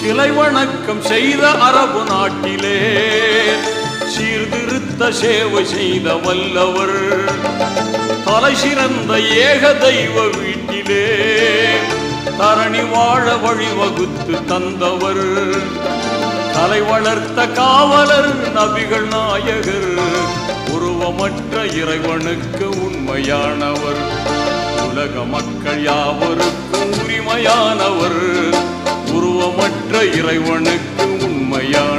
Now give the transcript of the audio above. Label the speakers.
Speaker 1: சிலை வணக்கம் செய்த அரபு நாட்டிலே சீர்திருத்த சேவை செய்த வல்லவர். தலை சிறந்த ஏக தெய்வ வீட்டிலே தரணி வாழ வழிவகுத்து தந்தவர். தலை வளர்த்த காவலர் நபிகள் நாயகர். உருவமற்ற இறைவனுக்கு உண்மையானவர். உலக மக்கள் யாவருக்கும் உரிமையானவர். உருவமற்ற இறைவனுக்கு உண்மையான